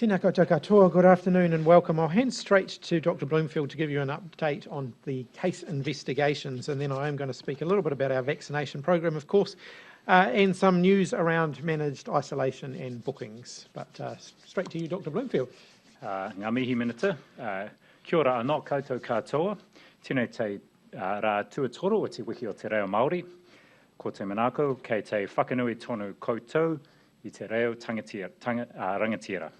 Tēnā koutou katoa, good afternoon and welcome. I'll hand straight to Dr. Bloomfield to give you an update on the case investigations, and then I am going to speak a little bit about our vaccination program, of course, and some news around managed isolation and bookings. But straight to you, Dr. Bloomfield. Ngā mihi minata, kia ora anō koutou katoa, tēnei te rā tuatoro o te wiki o te reo Māori, ko te manako kei te whakanui tonu koutou I te reo rangatira.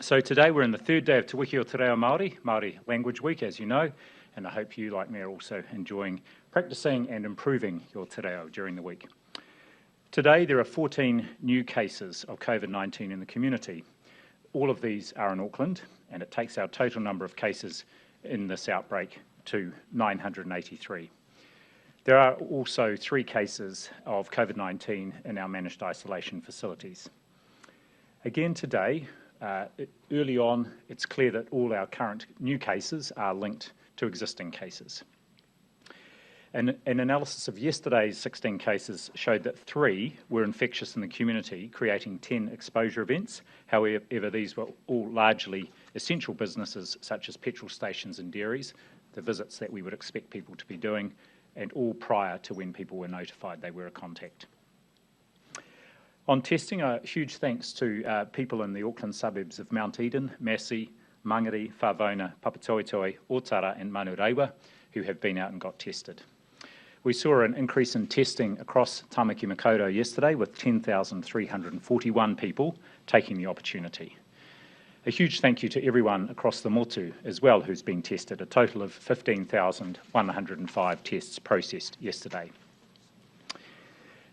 So today we're in the third day of Te Wiki o Te Reo Māori, Māori Language Week, as you know, and I hope you, like me, are also enjoying practicing and improving your te reo during the week. Today there are 14 new cases of COVID-19 in the community. All of these are in Auckland, and it takes our total number of cases in this outbreak to 983. There are also 3 cases of COVID-19 in our managed isolation facilities. Again today, early on, it's clear that all our current new cases are linked to existing cases. An analysis of yesterday's 16 cases showed that 3 were infectious in the community, creating 10 exposure events. However, these were all largely essential businesses such as petrol stations and dairies, the visits that we would expect people to be doing, and all prior to when people were notified they were a contact. On testing, a huge thanks to people in the Auckland suburbs of Mount Eden, Massey, Mangere, Whawona, Papatoetoe, Otara and Manurewa, who have been out and got tested. We saw an increase in testing across Tamaki Makaurau yesterday with 10,341 people taking the opportunity. A huge thank you to everyone across the motu as well who's been tested, a total of 15,105 tests processed yesterday.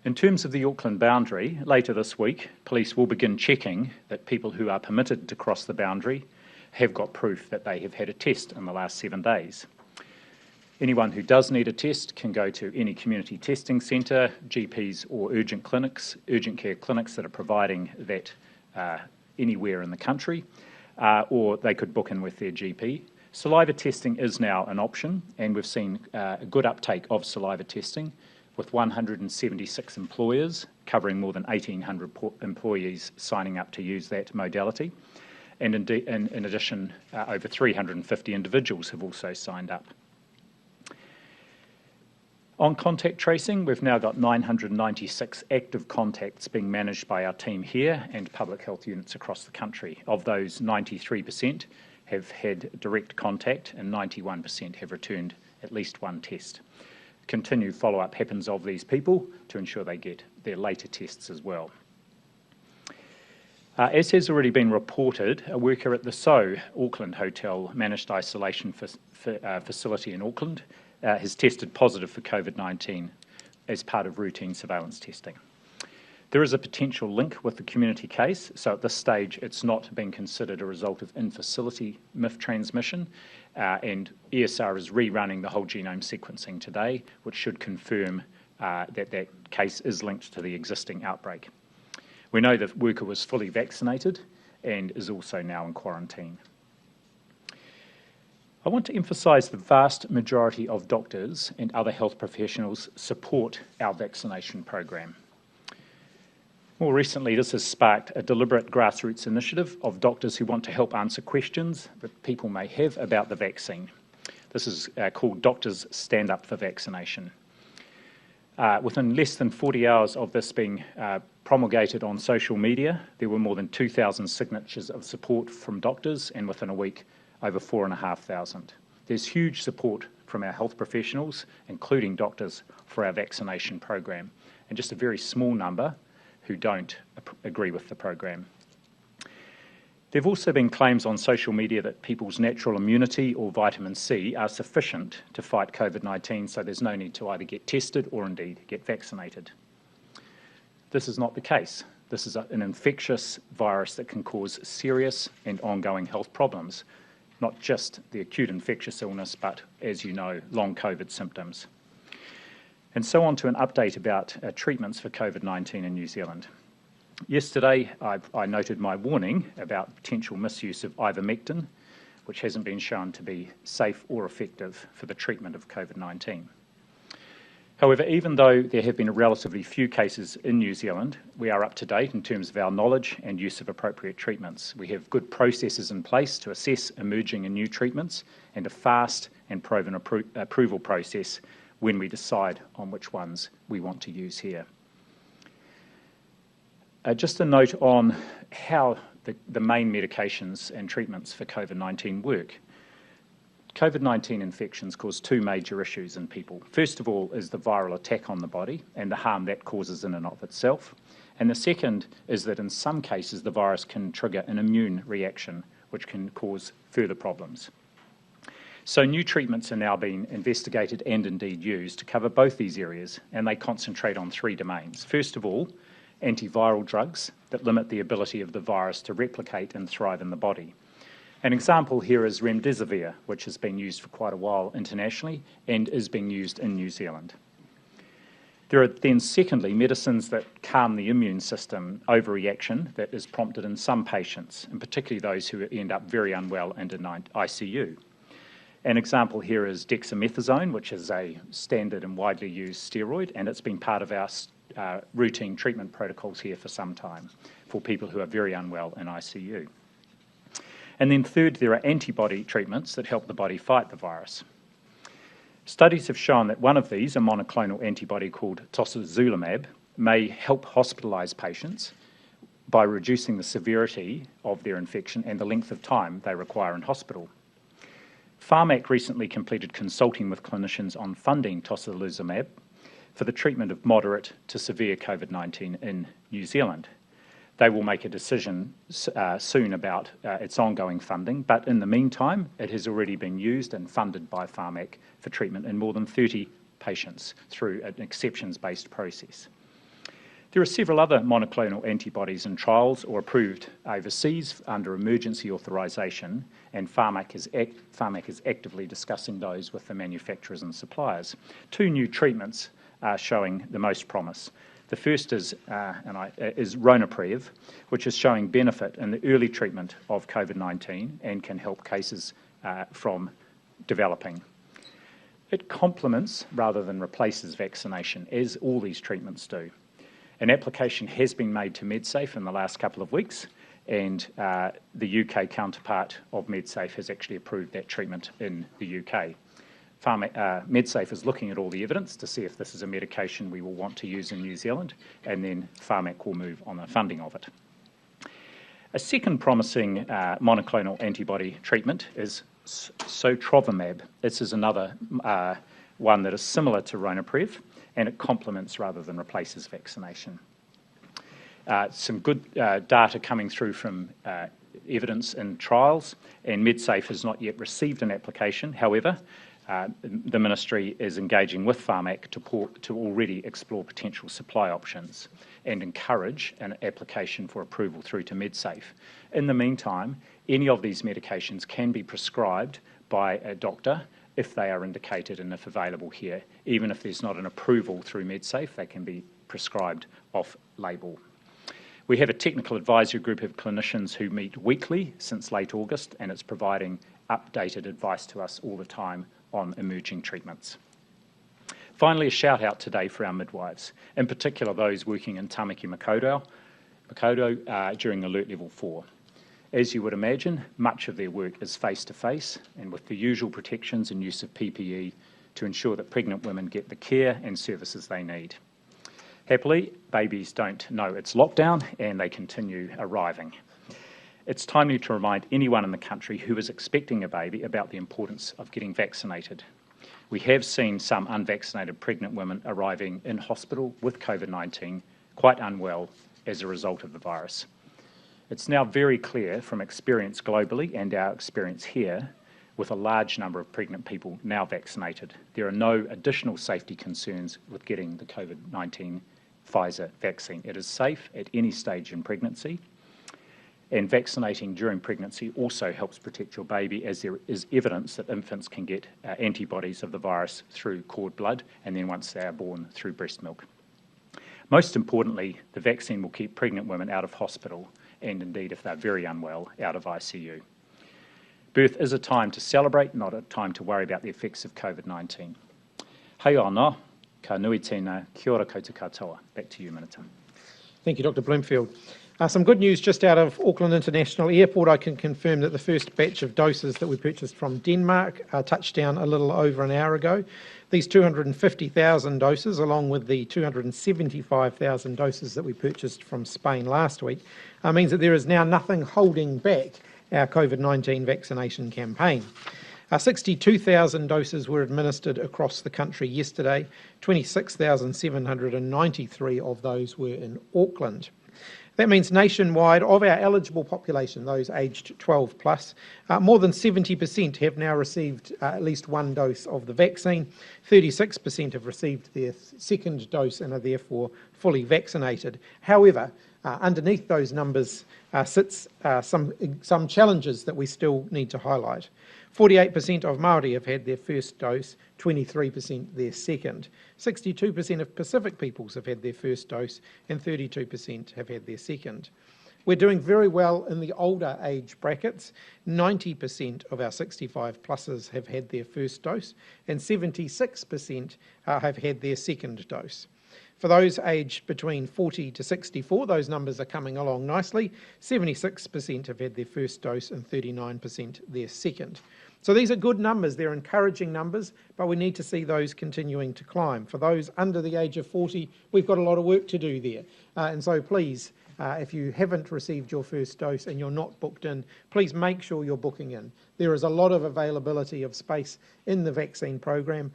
In terms of the Auckland boundary, later this week, police will begin checking that people who are permitted to cross the boundary have got proof that they have had a test in the last 7 days. Anyone who does need a test can go to any community testing centre, GPs or urgent care clinics that are providing that anywhere in the country, or they could book in with their GP. Saliva testing is now an option, and we've seen a good uptake of saliva testing, with 176 employers covering more than 1,800 employees signing up to use that modality. And in addition, over 350 individuals have also signed up. On contact tracing, we've now got 996 active contacts being managed by our team here and public health units across the country. Of those, 93% have had direct contact and 91% have returned at least 1 test. Continued follow-up happens of these people to ensure they get their later tests as well. As has already been reported, a worker at the Auckland Hotel Managed Isolation Facility in Auckland has tested positive for COVID-19 as part of routine surveillance testing. There is a potential link with the community case, so at this stage it's not being considered a result of in-facility MIF transmission, and ESR is rerunning the whole genome sequencing today, which should confirm that case is linked to the existing outbreak. We know the worker was fully vaccinated and is also now in quarantine. I want to emphasise the vast majority of doctors and other health professionals support our vaccination program. More recently, this has sparked a deliberate grassroots initiative of doctors who want to help answer questions that people may have about the vaccine. This is called Doctors Stand Up for Vaccination. Within less than 40 hours of this being promulgated on social media, there were more than 2,000 signatures of support from doctors, and within a week, over 4,500. There's huge support from our health professionals, including doctors, for our vaccination program, and just a very small number who don't agree with the program. There have also been claims on social media that people's natural immunity or vitamin C are sufficient to fight COVID-19, so there's no need to either get tested or indeed get vaccinated. This is not the case. This is an infectious virus that can cause serious and ongoing health problems, not just the acute infectious illness, but, as you know, long COVID symptoms. And so on to an update about treatments for COVID-19 in New Zealand. Yesterday, I noted my warning about potential misuse of ivermectin, which hasn't been shown to be safe or effective for the treatment of COVID-19. However, even though there have been relatively few cases in New Zealand, we are up to date in terms of our knowledge and use of appropriate treatments. We have good processes in place to assess emerging and new treatments and a fast and proven approval process when we decide on which ones we want to use here. Just a note on how the main medications and treatments for COVID-19 work. COVID-19 infections cause two major issues in people. First of all is the viral attack on the body and the harm that causes in and of itself. And the second is that in some cases the virus can trigger an immune reaction which can cause further problems. So new treatments are now being investigated and indeed used to cover both these areas, and they concentrate on three domains. First of all, antiviral drugs that limit the ability of the virus to replicate and thrive in the body. An example here is remdesivir, which has been used for quite a while internationally and is being used in New Zealand. There are then, secondly, medicines that calm the immune system overreaction that is prompted in some patients, and particularly those who end up very unwell and in ICU. An example here is dexamethasone, which is a standard and widely used steroid, and it's been part of our routine treatment protocols here for some time for people who are very unwell in ICU. And then third, there are antibody treatments that help the body fight the virus. Studies have shown that one of these, a monoclonal antibody called tocilizumab, may help hospitalise patients by reducing the severity of their infection and the length of time they require in hospital. Pharmac recently completed consulting with clinicians on funding tocilizumab for the treatment of moderate to severe COVID-19 in New Zealand. They will make a decision soon about its ongoing funding, but in the meantime, it has already been used and funded by Pharmac for treatment in more than 30 patients through an exceptions-based process. There are several other monoclonal antibodies in trials or approved overseas under emergency authorisation, and Pharmac is actively discussing those with the manufacturers and suppliers. Two new treatments are showing the most promise. The first is Ronapreve, which is showing benefit in the early treatment of COVID-19 and can help cases from developing. It complements rather than replaces vaccination, as all these treatments do. An application has been made to MedSafe in the last couple of weeks, and the UK counterpart of MedSafe has actually approved that treatment in the UK. MedSafe is looking at all the evidence to see if this is a medication we will want to use in New Zealand, and then Pharmac will move on the funding of it. A second promising monoclonal antibody treatment is sotrovimab. This is another one that is similar to Ronapreve, and it complements rather than replaces vaccination. Some good data coming through from evidence in trials, and MedSafe has not yet received an application. However, the Ministry is engaging with Pharmac to already explore potential supply options and encourage an application for approval through to MedSafe. In the meantime, any of these medications can be prescribed by a doctor if they are indicated and if available here. Even if there's not an approval through MedSafe, they can be prescribed off-label. We have a technical advisory group of clinicians who meet weekly since late August, and it's providing updated advice to us all the time on emerging treatments. Finally, a shout out today for our midwives, in particular those working in Tamaki Makaurau during Alert Level 4. As you would imagine, much of their work is face-to-face and with the usual protections and use of PPE to ensure that pregnant women get the care and services they need. Happily, babies don't know it's lockdown and they continue arriving. It's timely to remind anyone in the country who is expecting a baby about the importance of getting vaccinated. We have seen some unvaccinated pregnant women arriving in hospital with COVID-19, quite unwell as a result of the virus. It's now very clear from experience globally and our experience here, with a large number of pregnant people now vaccinated, there are no additional safety concerns with getting the COVID-19 Pfizer vaccine. It is safe at any stage in pregnancy, and vaccinating during pregnancy also helps protect your baby, as there is evidence that infants can get antibodies of the virus through cord blood and then once they are born through breast milk. Most importantly, the vaccine will keep pregnant women out of hospital and indeed, if they're very unwell, out of ICU. Birth is a time to celebrate, not a time to worry about the effects of COVID-19. Hei anō, Ka nui tēnā, kia ora koutou katoa. Back to you, Minita. Thank you, Dr. Bloomfield. Some good news just out of Auckland International Airport. I can confirm that the first batch of doses that we purchased from Denmark touched down a little over an hour ago. These 250,000 doses, along with the 275,000 doses that we purchased from Spain last week, means that there is now nothing holding back our Covid-19 vaccination campaign. 62,000 doses were administered across the country yesterday. 26,793 of those were in Auckland. That means nationwide, of our eligible population, those aged 12 plus, more than 70% have now received at least one dose of the vaccine. 36% have received their second dose and are therefore fully vaccinated. However, underneath those numbers sits some challenges that we still need to highlight. 48% of Māori have had their first dose, 23% their second. 62% of Pacific peoples have had their first dose, and 32% have had their second. We're doing very well in the older age brackets. 90% of our 65 pluses have had their first dose, and 76% have had their second dose. For those aged between 40 to 64, those numbers are coming along nicely. 76% have had their first dose and 39% their second. So these are good numbers, they're encouraging numbers, but we need to see those continuing to climb. For those under the age of 40, we've got a lot of work to do there. And so please, if you haven't received your first dose and you're not booked in, please make sure you're booking in. There is a lot of availability of space in the vaccine program.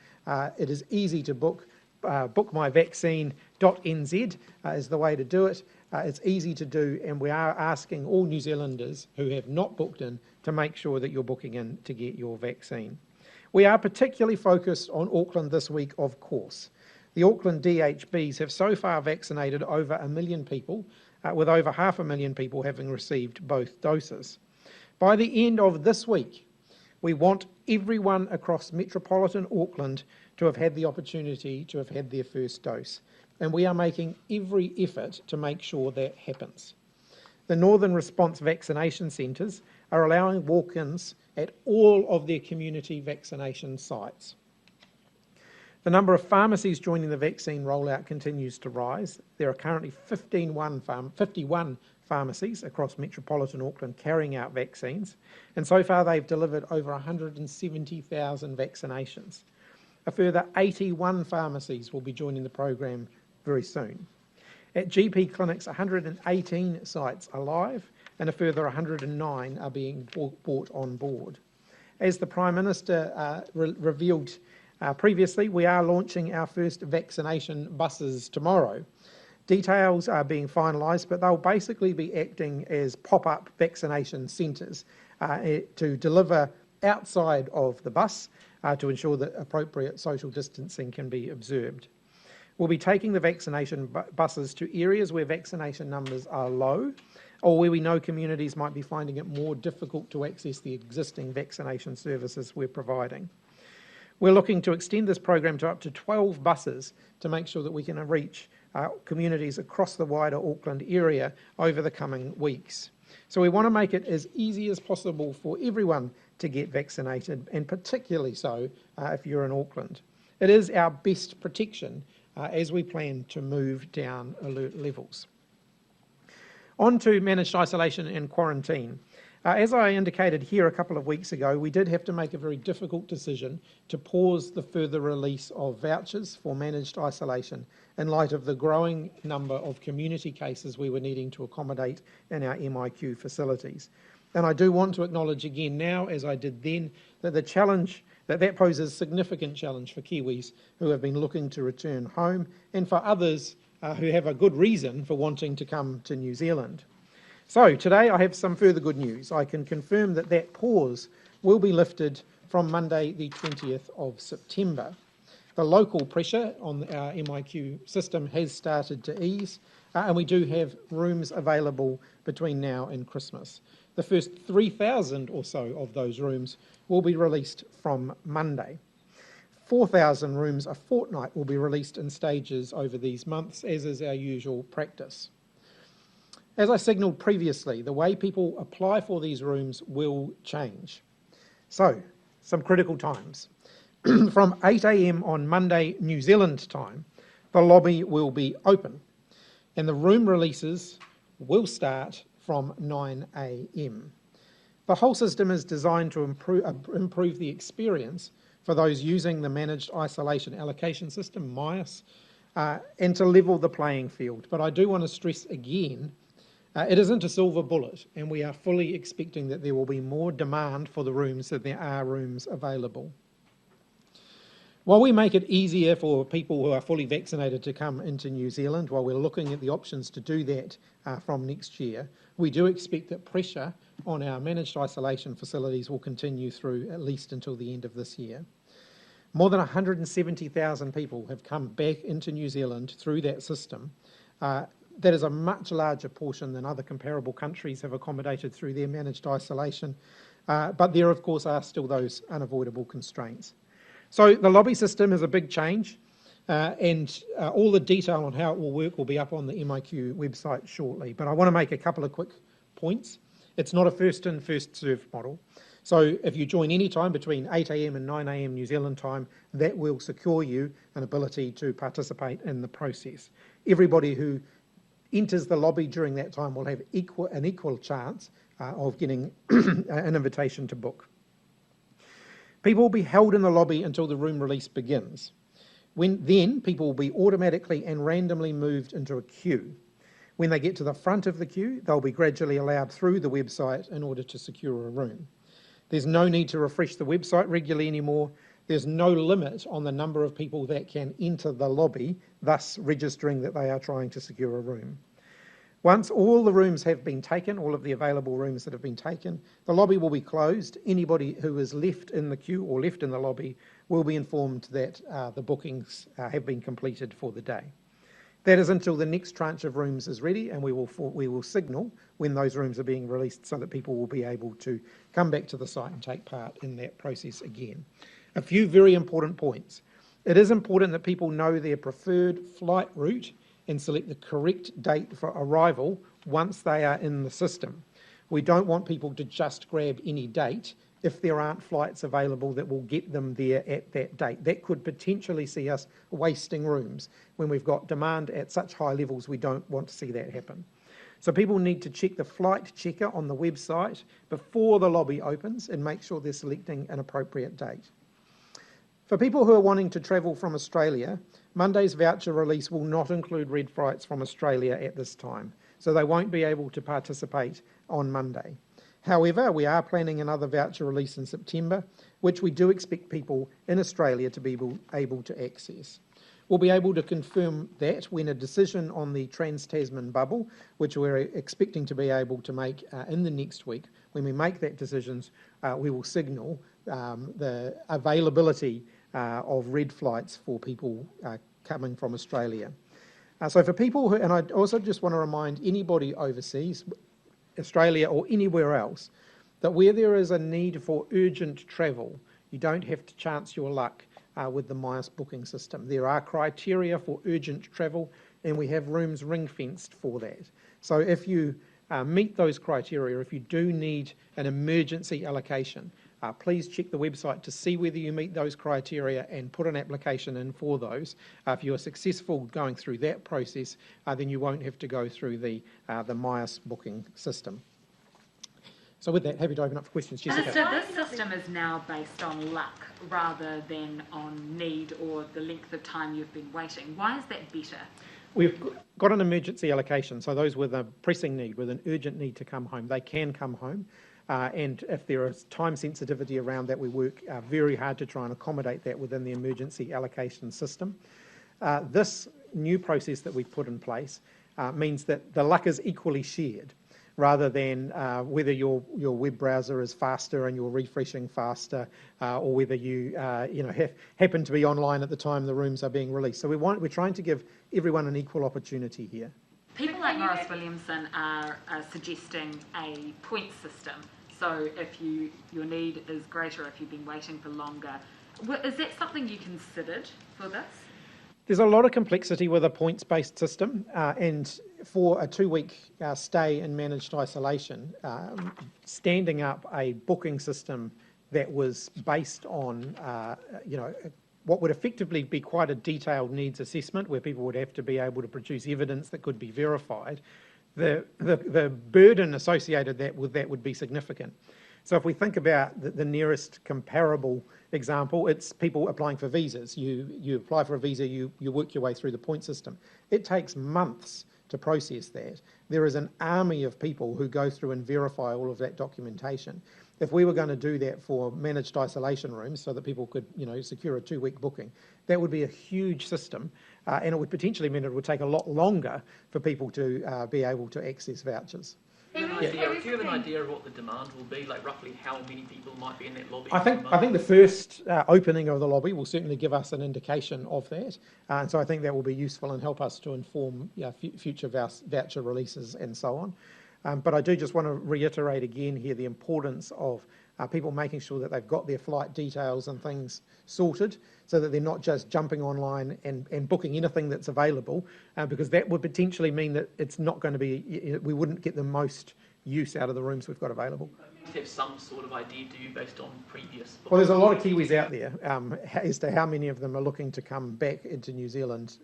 It is easy to book. Bookmyvaccine.nz is the way to do it. It's easy to do, and we are asking all New Zealanders who have not booked in to make sure that you're booking in to get your vaccine. We are particularly focused on Auckland this week, of course. The Auckland DHBs have so far vaccinated over 1 million people, with over 500,000 people having received both doses. By the end of this week, we want everyone across metropolitan Auckland to have had the opportunity to have had their first dose. And we are making every effort to make sure that happens. The Northern Response vaccination centres are allowing walk-ins at all of their community vaccination sites. The number of pharmacies joining the vaccine rollout continues to rise. There are currently 51 pharmacies across metropolitan Auckland carrying out vaccines, and so far they've delivered over 170,000 vaccinations. A further 81 pharmacies will be joining the program very soon. At GP clinics, 118 sites are live, and a further 109 are being brought on board. As the Prime Minister revealed previously, we are launching our first vaccination buses tomorrow. Details are being finalised, but they'll basically be acting as pop-up vaccination centres to deliver outside of the bus to ensure that appropriate social distancing can be observed. We'll be taking the vaccination buses to areas where vaccination numbers are low, or where we know communities might be finding it more difficult to access the existing vaccination services we're providing. We're looking to extend this program to up to 12 buses to make sure that we can reach communities across the wider Auckland area over the coming weeks. So we want to make it as easy as possible for everyone to get vaccinated, and particularly so if you're in Auckland. It is our best protection as we plan to move down alert levels. On to managed isolation and quarantine. As I indicated here a couple of weeks ago, we did have to make a very difficult decision to pause the further release of vouchers for managed isolation in light of the growing number of community cases we were needing to accommodate in our MIQ facilities. And I do want to acknowledge again now, as I did then, that that poses a significant challenge for Kiwis who have been looking to return home, and for others who have a good reason for wanting to come to New Zealand. So today I have some further good news. I can confirm that that pause will be lifted from Monday the 20th of September. The local pressure on our MIQ system has started to ease, and we do have rooms available between now and Christmas. The first 3,000 or so of those rooms will be released from Monday. 4,000 rooms a fortnight will be released in stages over these months, as is our usual practice. As I signalled previously, the way people apply for these rooms will change. So, some critical times. from 8 a.m. on Monday, New Zealand time, the lobby will be open and the room releases will start from 9 a.m. The whole system is designed to improve the experience for those using the Managed Isolation Allocation System, MIAS, and to level the playing field. But I do want to stress again, it isn't a silver bullet, and we are fully expecting that there will be more demand for the rooms than there are rooms available. While we make it easier for people who are fully vaccinated to come into New Zealand, while we're looking at the options to do that from next year, we do expect that pressure on our managed isolation facilities will continue through at least until the end of this year. More than 170,000 people have come back into New Zealand through that system. That is a much larger portion than other comparable countries have accommodated through their managed isolation, but there of course are still those unavoidable constraints. So the lobby system is a big change, and all the detail on how it will work will be up on the MIQ website shortly. But I want to make a couple of quick points. It's not a first in, first served model. So if you join any time between 8 a.m. and 9 a.m. New Zealand time, that will secure you an ability to participate in the process. Everybody who enters the lobby during that time will have an equal chance of getting an invitation to book. People will be held in the lobby until the room release begins. Then people will be automatically and randomly moved into a queue. When they get to the front of the queue, they'll be gradually allowed through the website in order to secure a room. There's no need to refresh the website regularly anymore. There's no limit on the number of people that can enter the lobby, thus registering that they are trying to secure a room. Once all the rooms have been taken, all of the available rooms that have been taken, the lobby will be closed. Anybody who is left in the queue or left in the lobby will be informed that the bookings have been completed for the day. That is until the next tranche of rooms is ready, and we will signal when those rooms are being released so that people will be able to come back to the site and take part in that process again. A few very important points. It is important that people know their preferred flight route and select the correct date for arrival once they are in the system. We don't want people to just grab any date if there aren't flights available that will get them there at that date. That could potentially see us wasting rooms. When we've got demand at such high levels, we don't want to see that happen. So people need to check the flight checker on the website before the lobby opens and make sure they're selecting an appropriate date. For people who are wanting to travel from Australia, Monday's voucher release will not include red flights from Australia at this time, so they won't be able to participate on Monday. However, we are planning another voucher release in September, which we do expect people in Australia to be able to access. We'll be able to confirm that when a decision on the Trans-Tasman bubble, which we're expecting to be able to make in the next week, when we make that decision, we will signal the availability of red flights for people coming from Australia. So for people who, and I also just want to remind anybody overseas, Australia or anywhere else, that where there is a need for urgent travel, you don't have to chance your luck with the MIAS booking system. There are criteria for urgent travel, and we have rooms ring-fenced for that. So if you meet those criteria, if you do need an emergency allocation, please check the website to see whether you meet those criteria and put an application in for those. If you are successful going through that process, then you won't have to go through the MIAS booking system. So with that, happy to open up for questions. Jessica. So this system is now based on luck rather than on need or the length of time you've been waiting. Why is that better? We've got an emergency allocation, so those with a pressing need, with an urgent need to come home, they can come home. And if there is time sensitivity around that, we work very hard to try and accommodate that within the emergency allocation system. This new process that we've put in place means that the luck is equally shared, rather than whether your web browser is faster and you're refreshing faster, or whether you happen to be online at the time the rooms are being released. So we're trying to give everyone an equal opportunity here. People like Morris Williamson are suggesting a point system. So if your need is greater, if you've been waiting for longer, is that something you considered for this? There's a lot of complexity with a points-based system, and for a 2-week stay in managed isolation, standing up a booking system that was based on, what would effectively be quite a detailed needs assessment where people would have to be able to produce evidence that could be verified, the burden associated with that would be significant. So if we think about the nearest comparable example, it's people applying for visas. You apply for a visa, you work your way through the point system. It takes months to process that. There is an army of people who go through and verify all of that documentation. If we were going to do that for managed isolation rooms so that people could, secure a 2-week booking, that would be a huge system, and it would potentially mean it would take a lot longer for people to be able to access vouchers. Do you have an idea of what the demand will be, like roughly how many people might be in that lobby? I think the first opening of the lobby will certainly give us an indication of that, and so I think that will be useful and help us to inform future voucher releases and so on. But I do just want to reiterate again here the importance of people making sure that they've got their flight details and things sorted so that they're not just jumping online and booking anything that's available, because that would potentially mean that it's not going to be, we wouldn't get the most use out of the rooms we've got available. You must have some sort of idea, do you, based on previous bookings? Well, there's a lot of Kiwis out there. As to how many of them are looking to come back into New Zealand,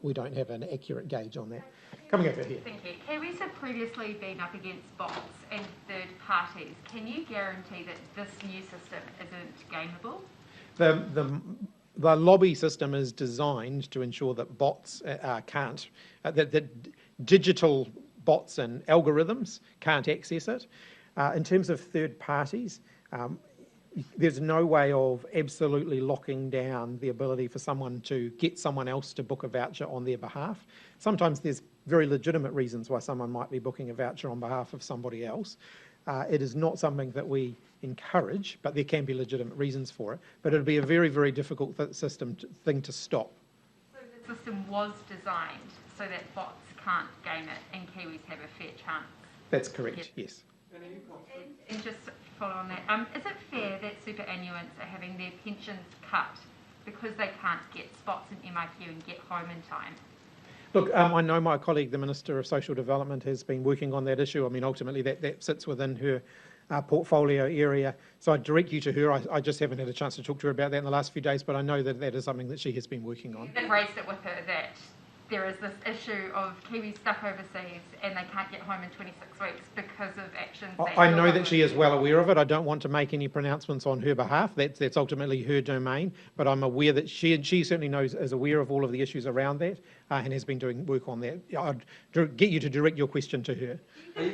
we don't have an accurate gauge on that. Coming over here. Thank you. Kiwis have previously been up against bots and third parties. Can you guarantee that this new system isn't gameable? The lobby system is designed to ensure that bots that digital bots and algorithms can't access it. In terms of third parties, there's no way of absolutely locking down the ability for someone to get someone else to book a voucher on their behalf. Sometimes there's very legitimate reasons why someone might be booking a voucher on behalf of somebody else. It is not something that we encourage, but there can be legitimate reasons for it. But it'll be a very, very difficult thing to stop. So the system was designed so that bots can't game it and Kiwis have a fair chance? That's correct, yes. And just to follow on that, is it fair that superannuants are having their pensions cut because they can't get spots in MIQ and get home in time? Look, I know my colleague, the Minister of Social Development, has been working on that issue. I mean, ultimately that sits within her portfolio area. So I direct you to her. I just haven't had a chance to talk to her about that in the last few days, but I know that that is something that she has been working on. You've raised it with her that there is this issue of Kiwis stuck overseas and they can't get home in 26 weeks because of actions. I know that she is well aware of it. I don't want to make any pronouncements on her behalf. That's ultimately her domain, but I'm aware that she certainly is aware of all of the issues around that and has been doing work on that. I'd get you to direct your question to her.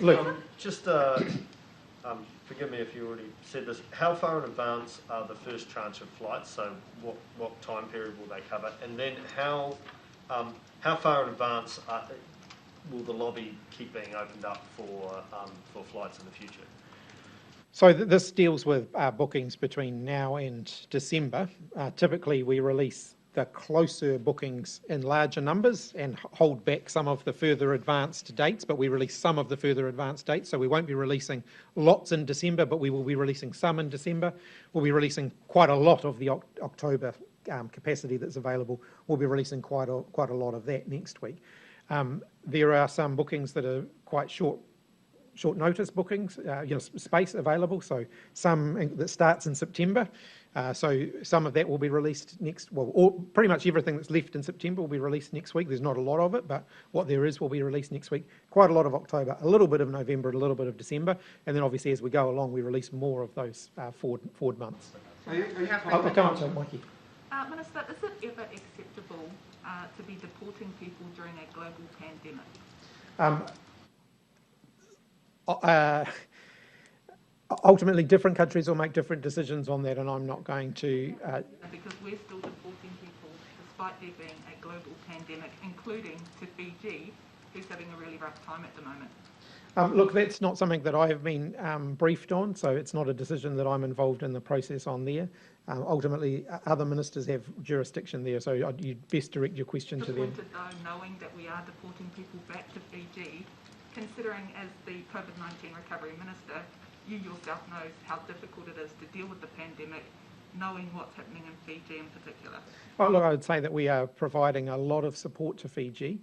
Luke. Forgive me if you already said this, how far in advance are the first tranche of flights? So what time period will they cover? And then how far in advance will the lobby keep being opened up for flights in the future? So this deals with bookings between now and December. Typically we release the closer bookings in larger numbers and hold back some of the further advanced dates, but we release some of the further advanced dates. So we won't be releasing lots in December, but we will be releasing some in December. We'll be releasing quite a lot of the October capacity that's available. We'll be releasing quite a lot of that next week. There are some bookings that are quite short notice bookings, space available. So some that starts in September. So some of that will be released pretty much everything that's left in September will be released next week. There's not a lot of it, but what there is will be released next week. Quite a lot of October, a little bit of November, a little bit of December, and then obviously as we go along, we release more of those forward months. I'll come up to Mikey. Minister, is it ever acceptable to be deporting people during a global pandemic? Ultimately, different countries will make different decisions on that, and I'm not going to... Because we're still deporting people despite there being a global pandemic, including to Fiji, who's having a really rough time at the moment. Look, that's not something that I have been briefed on, so it's not a decision that I'm involved in the process on there. Ultimately, other ministers have jurisdiction there, so you'd best direct your question to them. Disappointed though, knowing that we are deporting people back to Fiji, considering as the COVID-19 recovery minister, you yourself knows how difficult it is to deal with the pandemic, knowing what's happening in Fiji in particular. Oh, look, I would say that we are providing a lot of support to Fiji.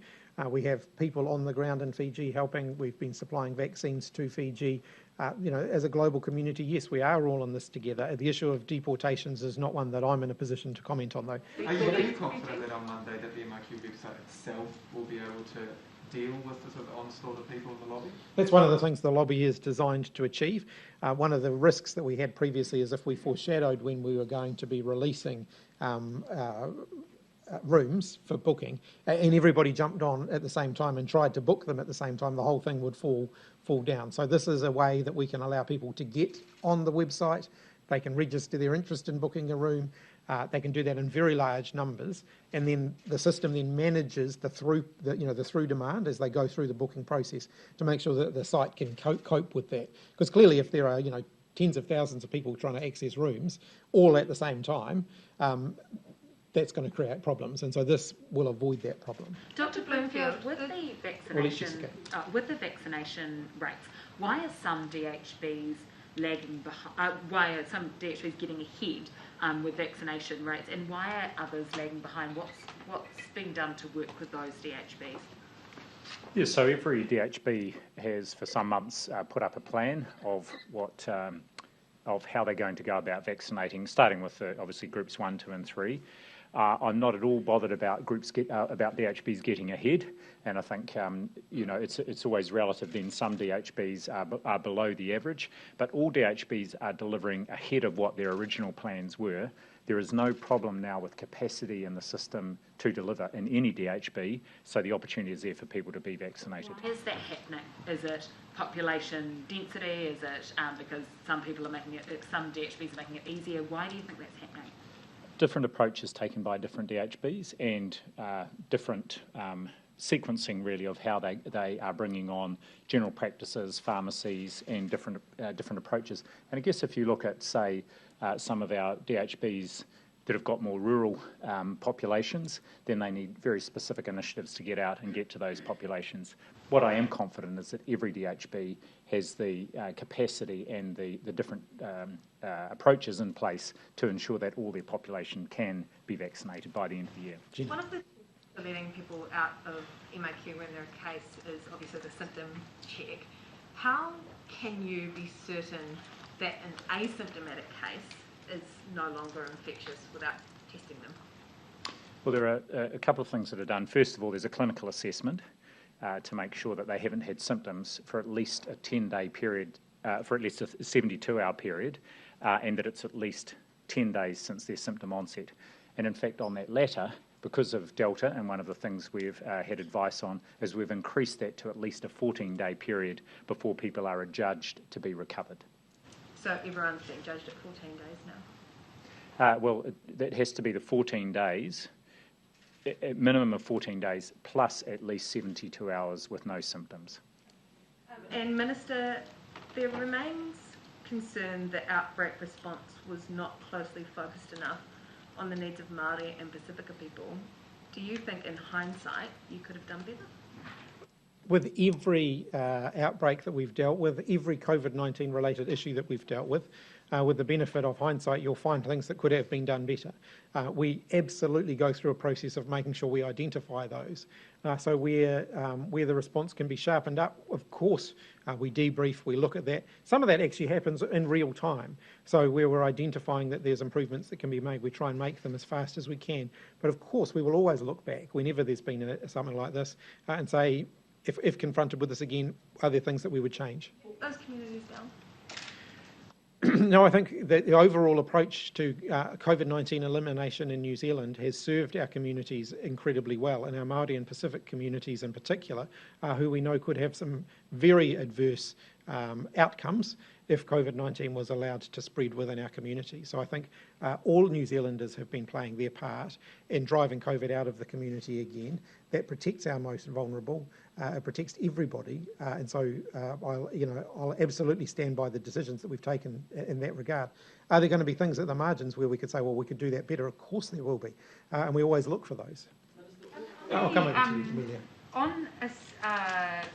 We have people on the ground in Fiji helping. We've been supplying vaccines to Fiji. As a global community, yes, we are all in this together. The issue of deportations is not one that I'm in a position to comment on, though. Are you confident that on Monday that the MIQ website itself will be able to deal with the sort of onslaught of people in the lobby? That's one of the things the lobby is designed to achieve. One of the risks that we had previously is if we foreshadowed when we were going to be releasing rooms for booking, and everybody jumped on at the same time and tried to book them at the same time, the whole thing would fall down. So this is a way that we can allow people to get on the website. They can register their interest in booking a room. They can do that in very large numbers, and then the system then manages the through demand as they go through the booking process to make sure that the site can cope with that. Because clearly, if there are tens of thousands of people trying to access rooms all at the same time, that's going to create problems, and so this will avoid that problem. Dr. Bloomfield, with the vaccination rates, why are some DHBs lagging behind? Why are some DHBs getting ahead with vaccination rates, and why are others lagging behind? What's being done to work with those DHBs? Yeah, so every DHB has for some months put up a plan of what of how they're going to go about vaccinating, starting with obviously groups 1, 2 and 3. I'm not at all bothered about about DHBs getting ahead, and I think it's always relative. Then some DHBs are below the average, but all DHBs are delivering ahead of what their original plans were. There is no problem now with capacity in the system to deliver in any DHB, so the opportunity is there for people to be vaccinated. Why is that happening? Is it population density? Is it because some people are making it, some DHBs are making it easier? Why do you think that's happening? Different approaches taken by different DHBs and different sequencing really of how they are bringing on general practices, pharmacies and different approaches. And I guess if you look at, say, some of our DHBs that have got more rural populations, then they need very specific initiatives to get out and get to those populations. What I am confident is that every DHB has the capacity and the different approaches in place to ensure that all their population can be vaccinated by the end of the year. One of the things for letting people out of MIQ when they're a case is obviously the symptom check. How can you be certain that an asymptomatic case is no longer infectious without testing them? Well, there are a couple of things that are done. First of all, there's a clinical assessment to make sure that they haven't had symptoms for at least a 10-day period, for at least a 72-hour period, and that it's at least 10 days since their symptom onset. And in fact, on that latter, because of Delta, and one of the things we've had advice on is we've increased that to at least a 14-day period before people are adjudged to be recovered. So everyone's being judged at 14 days now? Well, that has to be the 14 days, a minimum of 14 days, plus at least 72 hours with no symptoms. And Minister, there remains concern that outbreak response was not closely focused enough on the needs of Māori and Pacifica people. Do you think in hindsight you could have done better? With every outbreak that we've dealt with, every COVID-19 related issue that we've dealt with the benefit of hindsight, you'll find things that could have been done better. We absolutely go through a process of making sure we identify those. So where the response can be sharpened up, of course, we debrief, we look at that. Some of that actually happens in real time. So where we're identifying that there's improvements that can be made, we try and make them as fast as we can. But of course, we will always look back whenever there's been something like this and say, if confronted with this again, are there things that we would change? Those communities down? No, I think that the overall approach to COVID-19 elimination in New Zealand has served our communities incredibly well, and our Māori and Pacific communities in particular, who we know could have some very adverse outcomes if COVID-19 was allowed to spread within our community. So I think all New Zealanders have been playing their part in driving COVID out of the community again. That protects our most vulnerable, it protects everybody, and so I'll absolutely stand by the decisions that we've taken in that regard. Are there going to be things at the margins where we could say, well, we could do that better? Of course there will be, and we always look for those. I'll come over to you, Amelia. On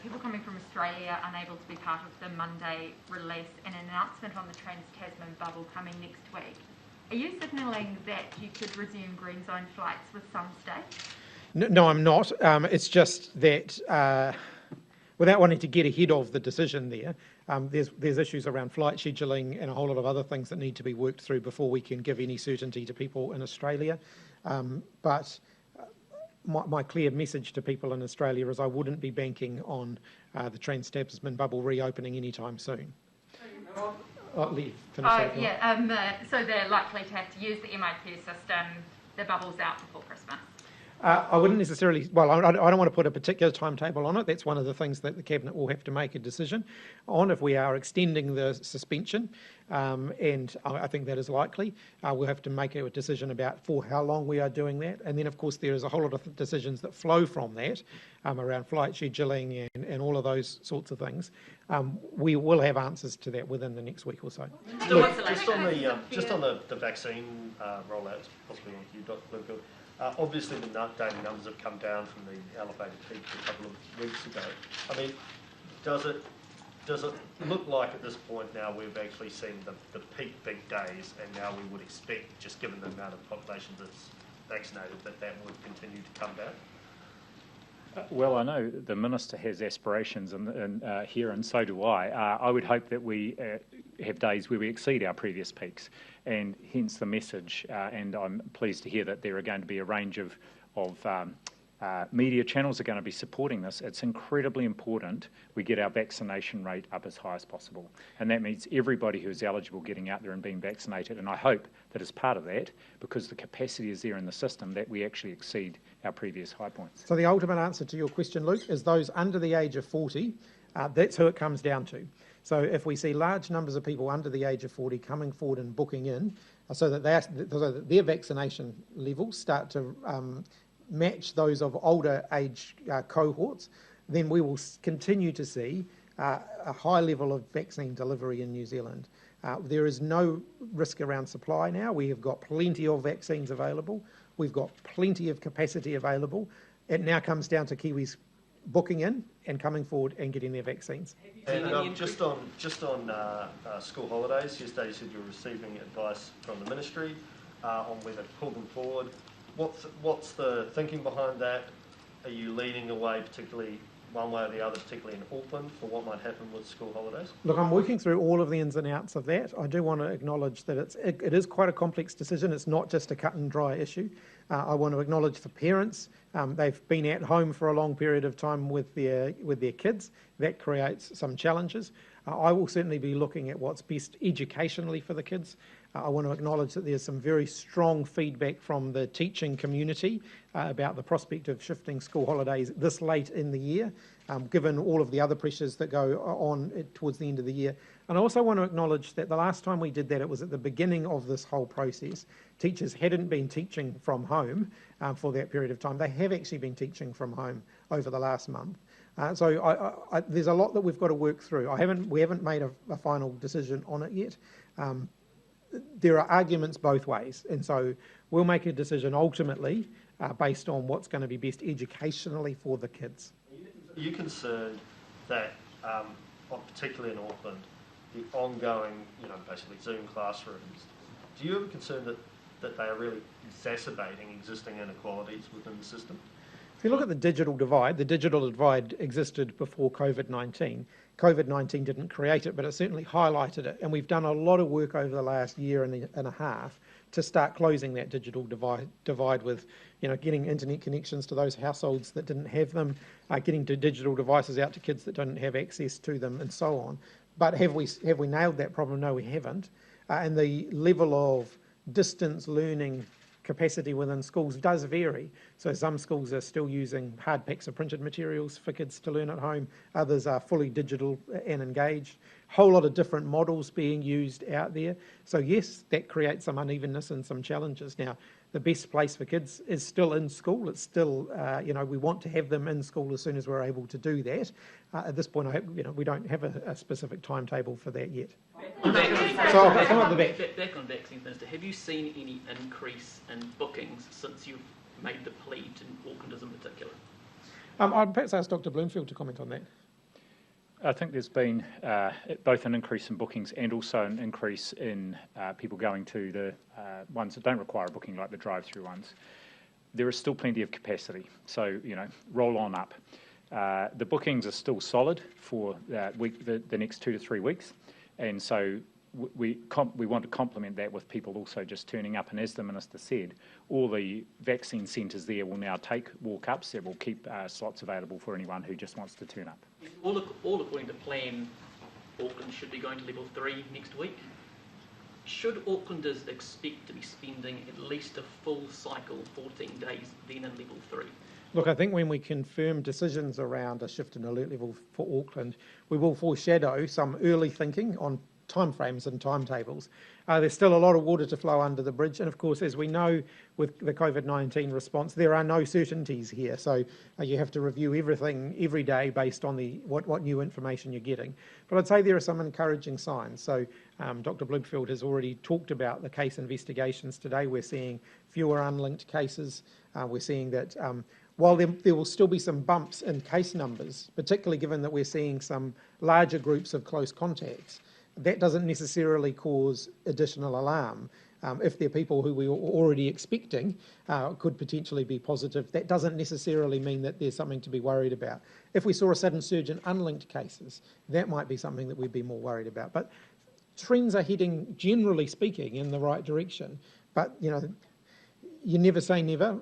people coming from Australia unable to be part of the Monday release and an announcement on the Trans-Tasman bubble coming next week, are you signalling that you could resume green zone flights with some states? No, I'm not. It's just that without wanting to get ahead of the decision there, there's issues around flight scheduling and a whole lot of other things that need to be worked through before we can give any certainty to people in Australia. But my clear message to people in Australia is I wouldn't be banking on the Trans-Tasman bubble reopening anytime soon. Finish that. So they're likely to have to use the MIQ system. The bubble's out before Christmas. I wouldn't necessarily, well, I don't want to put a particular timetable on it. That's one of the things that the Cabinet will have to make a decision on if we are extending the suspension, and I think that is likely. We'll have to make a decision about for how long we are doing that. And then, of course, there is a whole lot of decisions that flow from that around flight scheduling and all of those sorts of things. We will have answers to that within the next week or so. Look, just on the vaccine rollout, possibly on you, Dr. Bloomfield. Obviously, the daily numbers have come down from the elevated peak a couple of weeks ago. I mean, does it look like at this point now we've actually seen the peak big days, and now we would expect, just given the amount of population that's vaccinated, that would continue to come down? Well, I know the Minister has aspirations here, and so do I. I would hope that we have days where we exceed our previous peaks, and hence the message, and I'm pleased to hear that there are going to be a range of media channels are going to be supporting this. It's incredibly important we get our vaccination rate up as high as possible, and that means everybody who is eligible getting out there and being vaccinated, and I hope that as part of that, because the capacity is there in the system, that we actually exceed our previous high points. So the ultimate answer to your question, Luke, is those under the age of 40, that's who it comes down to. So if we see large numbers of people under the age of 40 coming forward and booking in, so that their vaccination levels start to match those of older age cohorts, then we will continue to see a high level of vaccine delivery in New Zealand. There is no risk around supply now. We have got plenty of vaccines available. We've got plenty of capacity available. It now comes down to Kiwis booking in and coming forward and getting their vaccines. And just on school holidays, yesterday you said you're receiving advice from the Ministry on whether to pull them forward. What's the thinking behind that? Are you leaning away particularly one way or the other, particularly in Auckland, for what might happen with school holidays? Look, I'm working through all of the ins and outs of that. I do want to acknowledge that it is quite a complex decision. It's not just a cut and dry issue. I want to acknowledge for parents, they've been at home for a long period of time with their kids. That creates some challenges. I will certainly be looking at what's best educationally for the kids. I want to acknowledge that there's some very strong feedback from the teaching community about the prospect of shifting school holidays this late in the year, given all of the other pressures that go on towards the end of the year. And I also want to acknowledge that the last time we did that, it was at the beginning of this whole process. Teachers hadn't been teaching from home for that period of time. They have actually been teaching from home over the last month. So there's a lot that we've got to work through. We haven't made a final decision on it yet. There are arguments both ways, and so we'll make a decision ultimately based on what's going to be best educationally for the kids. Are you concerned that, particularly in Auckland, the ongoing, basically Zoom classrooms, do you have a concern that they are really exacerbating existing inequalities within the system? If you look at the digital divide existed before Covid-19. Covid-19 didn't create it, but it certainly highlighted it. And we've done a lot of work over the last year and a half to start closing that digital divide with, getting internet connections to those households that didn't have them, getting digital devices out to kids that don't have access to them, and so on. But have we nailed that problem? No, we haven't. And the level of distance learning capacity within schools does vary. So some schools are still using hard packs of printed materials for kids to learn at home. Others are fully digital and engaged. Whole lot of different models being used out there. So yes, that creates some unevenness and some challenges. Now, the best place for kids is still in school. It's still, we want to have them in school as soon as we're able to do that. At this point, I hope, we don't have a specific timetable for that yet. Back on vaccines, Minister, have you seen any increase in bookings since you've made the plea to Aucklanders in particular? I'd perhaps ask Dr. Bloomfield to comment on that. I think there's been both an increase in bookings and also an increase in people going to the ones that don't require a booking, like the drive-through ones. there is still plenty of capacity. So, roll on up. The bookings are still solid for the next 2 to 3 weeks, and so we want to complement that with people also just turning up. And as the Minister said, all the vaccine centres there will now take walk-ups that will keep slots available for anyone who just wants to turn up. All according to plan, Auckland should be going to level 3 next week. Should Aucklanders expect to be spending at least a full cycle, 14 days, then in level 3? Look, I think when we confirm decisions around a shift in alert level for Auckland, we will foreshadow some early thinking on timeframes and timetables. There's still a lot of water to flow under the bridge, and of course, as we know with the COVID-19 response, there are no certainties here. So you have to review everything every day based on what new information you're getting. But I'd say there are some encouraging signs. So Dr. Bloomfield has already talked about the case investigations today. We're seeing fewer unlinked cases. We're seeing that while there will still be some bumps in case numbers, particularly given that we're seeing some larger groups of close contacts, that doesn't necessarily cause additional alarm. If there are people who we were already expecting could potentially be positive, that doesn't necessarily mean that there's something to be worried about. If we saw a sudden surge in unlinked cases, that might be something that we'd be more worried about. But trends are heading, generally speaking, in the right direction. But, you never say never,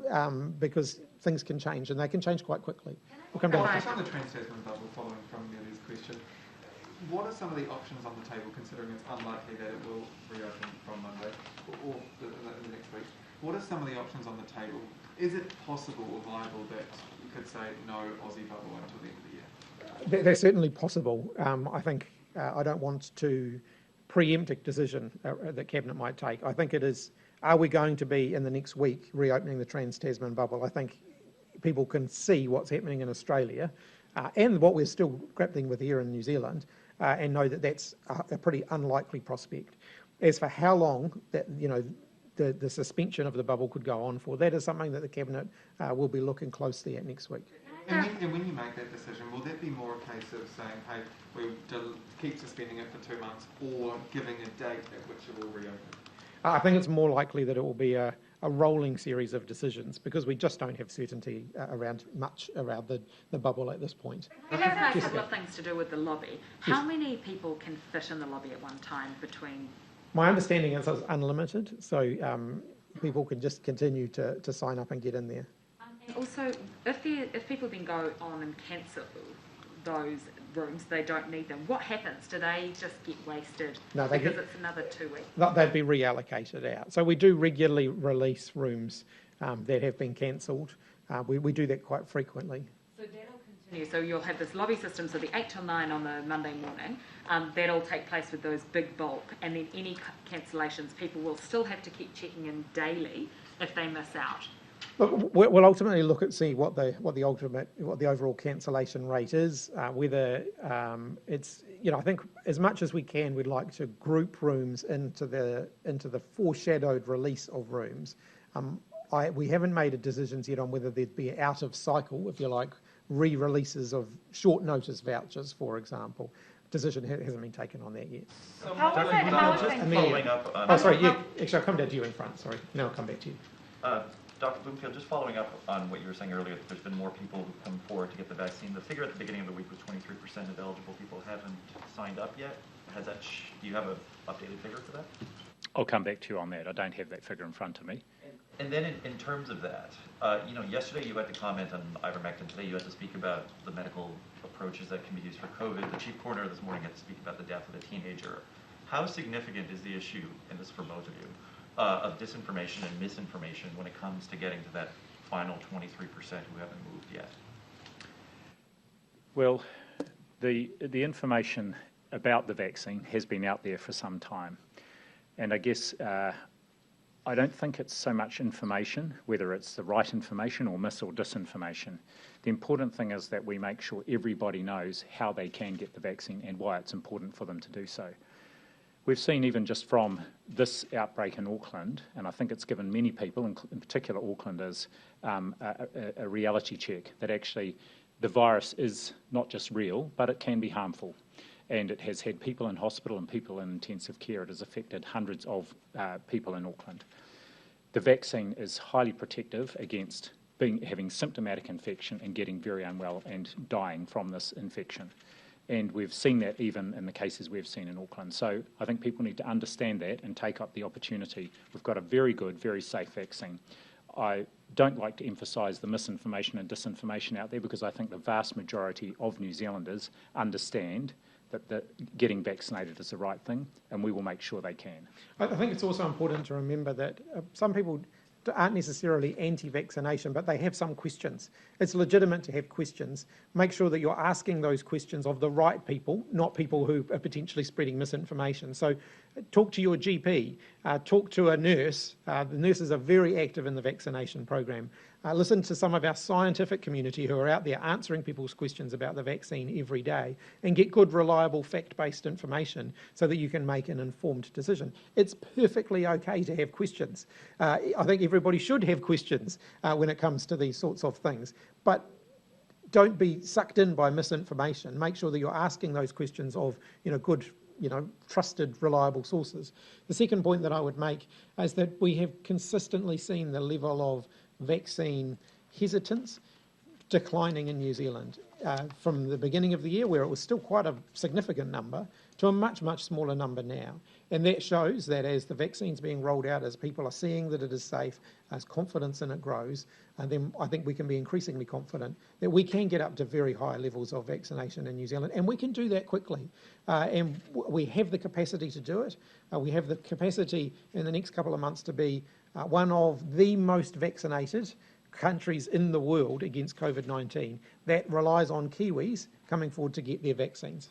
because things can change, and they can change quite quickly. We'll come back. Just on the Trans-Tasman bubble, following from Millie's question, what are some of the options on the table, considering it's unlikely that it will reopen from Monday or the next week? What are some of the options on the table? Is it possible or viable that you could say no Aussie bubble until the end of the year? They're certainly possible. I think I don't want to preempt a decision that Cabinet might take. I think it is, are we going to be in the next week reopening the Trans-Tasman bubble? I think people can see what's happening in Australia and what we're still grappling with here in New Zealand, and know that that's a pretty unlikely prospect. As for how long that the suspension of the bubble could go on for, that is something that the Cabinet will be looking closely at next week. And when you make that decision, will that be more a case of saying, hey, we'll keep suspending it for 2 months, or giving a date at which it will reopen? I think it's more likely that it will be a rolling series of decisions, because we just don't have certainty around the bubble at this point. I have a couple of things to do with the lobby. How many people can fit in the lobby at one time between? My understanding is it's unlimited, so people can just continue to sign up and get in there. And also, if people then go on and cancel those rooms, they don't need them, what happens? Do they just get wasted because it's another 2 weeks? They'd be reallocated out. So we do regularly release rooms that have been cancelled. We do that quite frequently. So that'll continue. So you'll have this lobby system, so the 8 till 9 on the Monday morning, that'll take place with those big bulk, and then any cancellations, people will still have to keep checking in daily if they miss out. Look, we'll ultimately look at see what the overall cancellation rate is. Whether it's I think as much as we can, we'd like to group rooms into the foreshadowed release of rooms. We haven't made decisions yet on whether there'd be out of cycle, if you like, re-releases of short notice vouchers, for example. Decision hasn't been taken on that yet. So following up. Actually, I'll come down to you in front. Sorry, now I'll come back to you. Dr. Bloomfield, just following up on what you were saying earlier, that there's been more people who've come forward to get the vaccine. The figure at the beginning of the week was 23% of eligible people haven't signed up yet. Has that? Do you have an updated figure for that? I'll come back to you on that. I don't have that figure in front of me. And then in terms of that, yesterday you had to comment on ivermectin. Today you had to speak about the medical approaches that can be used for COVID. The chief coroner this morning had to speak about the death of a teenager. How significant is the issue, and this is for both of you, of disinformation and misinformation when it comes to getting to that final 23% who haven't moved yet? Well, the information about the vaccine has been out there for some time. And I guess I don't think it's so much information, whether it's the right information or mis or disinformation. The important thing is that we make sure everybody knows how they can get the vaccine and why it's important for them to do so. We've seen even just from this outbreak in Auckland, and I think it's given many people, in particular Aucklanders, a reality check that actually the virus is not just real, but it can be harmful. And it has had people in hospital and people in intensive care. It has affected hundreds of people in Auckland. the vaccine is highly protective against having symptomatic infection and getting very unwell and dying from this infection. And we've seen that even in the cases we've seen in Auckland. So I think people need to understand that and take up the opportunity. We've got a very good, very safe vaccine. I don't like to emphasise the misinformation and disinformation out there, because I think the vast majority of New Zealanders understand that getting vaccinated is the right thing, and we will make sure they can. I think it's also important to remember that some people aren't necessarily anti-vaccination, but they have some questions. It's legitimate to have questions. Make sure that you're asking those questions of the right people, not people who are potentially spreading misinformation. So talk to your GP, talk to a nurse. The nurses are very active in the vaccination program. Listen to some of our scientific community who are out there answering people's questions about the vaccine every day, and get good, reliable, fact-based information so that you can make an informed decision. It's perfectly okay to have questions. I think everybody should have questions when it comes to these sorts of things, but don't be sucked in by misinformation. Make sure that you're asking those questions of good, trusted, reliable sources. The second point that I would make is that we have consistently seen the level of vaccine hesitance declining in New Zealand from the beginning of the year, where it was still quite a significant number, to a much, much smaller number now. And that shows that as the vaccine's being rolled out, as people are seeing that it is safe, as confidence in it grows, and then I think we can be increasingly confident that we can get up to very high levels of vaccination in New Zealand, and we can do that quickly. And we have the capacity to do it. We have the capacity in the next couple of months to be one of the most vaccinated countries in the world against COVID-19. That relies on Kiwis coming forward to get their vaccines.